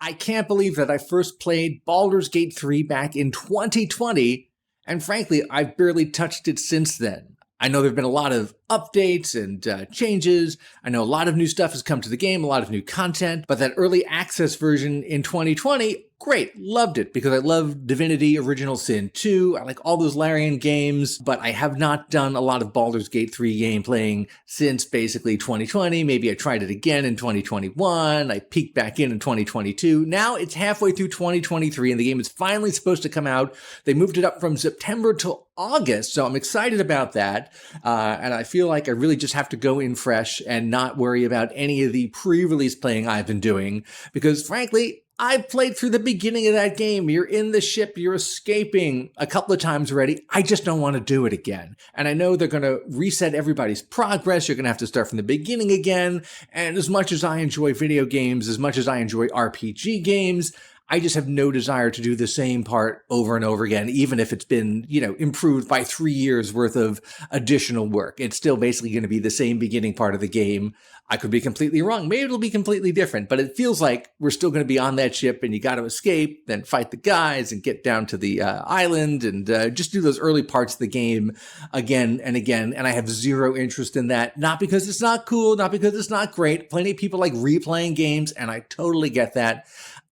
I can't believe that I first played Baldur's Gate 3 back in 2020, and frankly, I've barely touched it since then. I know there have been a lot of updates and changes. I know a lot of new stuff has come to the game, a lot of new content, but that early access version in 2020, great, loved it because I love Divinity Original Sin 2. I like all those Larian games, but I have not done a lot of Baldur's Gate 3 game playing since basically 2020. Maybe I tried it again in 2021. I peeked back in 2022. Now it's halfway through 2023 and the game is finally supposed to come out. They moved it up from September to August, so I'm excited about that. And I feel like I really just have to go in fresh and not worry about any of the pre-release playing I've been doing because frankly, I've played through the beginning of that game. You're in the ship, you're escaping a couple of times already. I just don't want to do it again. And I know they're going to reset everybody's progress. You're going to have to start from the beginning again. And as much as I enjoy video games, as much as I enjoy RPG games, I just have no desire to do the same part over and over again, even if it's been, improved by 3 years worth of additional work. It's still basically going to be the same beginning part of the game. I could be completely wrong. Maybe it'll be completely different, but it feels like we're still going to be on that ship and you got to escape, then fight the guys and get down to the island and just do those early parts of the game again and again. And I have zero interest in that, not because it's not cool, not because it's not great. Plenty of people like replaying games and I totally get that.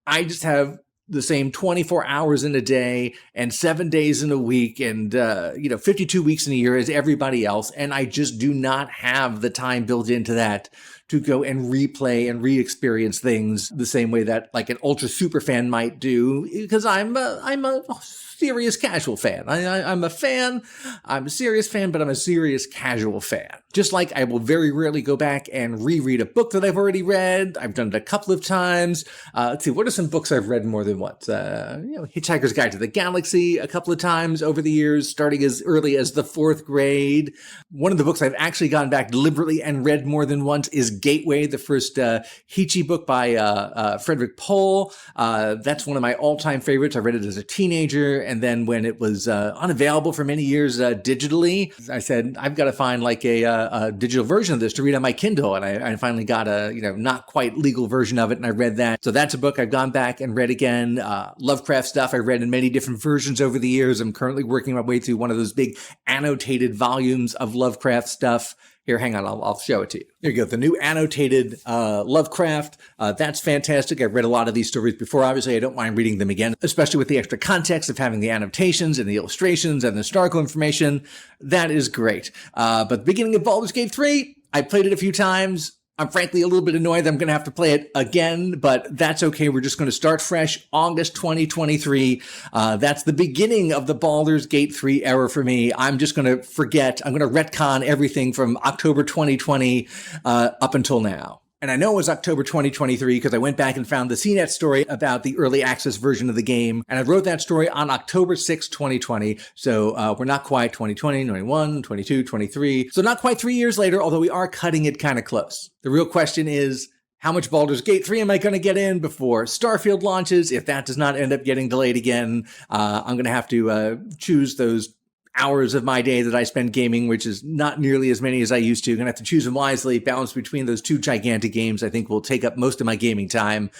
I just have the same 24 hours in a day and 7 days in a week and, 52 weeks in a year as everybody else. And I just do not have the time built into that to go and replay and re-experience things the same way that like an ultra super fan might do because I'm a serious casual fan. I'm a fan. I'm a serious fan, but I'm a serious casual fan. Just like I will very rarely go back and reread a book that I've already read. I've done it a couple of times. Let's see, what are some books I've read more than once? Hitchhiker's Guide to the Galaxy a couple of times over the years, starting as early as the 4th grade. One of the books I've actually gone back deliberately and read more than once is Gateway, the first Hichi book by Frederick Pohl. That's one of my all-time favorites. I read it as a teenager, and then when it was unavailable for many years digitally, I said, I've got to find like a digital version of this to read on my Kindle. And I finally got a, not quite legal version of it. And I read that. So that's a book I've gone back and read again. Lovecraft stuff I read in many different versions over the years. I'm currently working my way through one of those big annotated volumes of Lovecraft stuff. Here, hang on, I'll show it to you. There you go, the new annotated Lovecraft. That's fantastic. I've read a lot of these stories before. Obviously, I don't mind reading them again, especially with the extra context of having the annotations and the illustrations and the historical information. That is great. But the beginning of Baldur's Gate 3, I played it a few times. I'm frankly a little bit annoyed that I'm going to have to play it again, but that's okay. We're just going to start fresh August 2023. That's the beginning of the Baldur's Gate 3 era for me. I'm just going to forget. I'm going to retcon everything from October 2020 up until now. And I know it was October 2023 because I went back and found the CNET story about the early access version of the game. And I wrote that story on October 6, 2020. So we're not quite 2020, 21, 22, 23. So not quite 3 years later, although we are cutting it kind of close. The real question is, how much Baldur's Gate 3 am I going to get in before Starfield launches? If that does not end up getting delayed again, I'm going to have to choose those hours of my day that I spend gaming, which is not nearly as many as I used to. I'm going to have to choose them wisely. Balance between those two gigantic games, I think, will take up most of my gaming time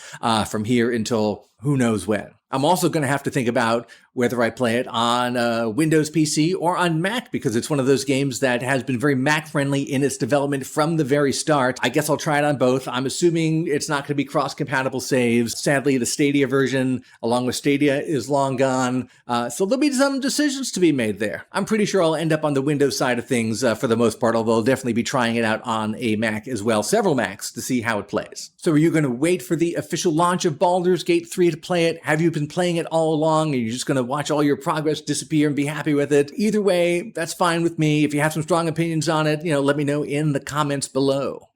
from here until who knows when. I'm also going to have to think about whether I play it on a Windows PC or on Mac, because it's one of those games that has been very Mac-friendly in its development from the very start. I guess I'll try it on both. I'm assuming it's not going to be cross-compatible saves. Sadly, the Stadia version, along with Stadia, is long gone. So there'll be some decisions to be made there. I'm pretty sure I'll end up on the Windows side of things for the most part, although I'll definitely be trying it out on a Mac as well, several Macs, to see how it plays. So are you going to wait for the official launch of Baldur's Gate 3 to play it? Have you been playing it all along? Are you just going to watch all your progress disappear and be happy with it? Either way, that's fine with me. If you have some strong opinions on it, let me know in the comments below.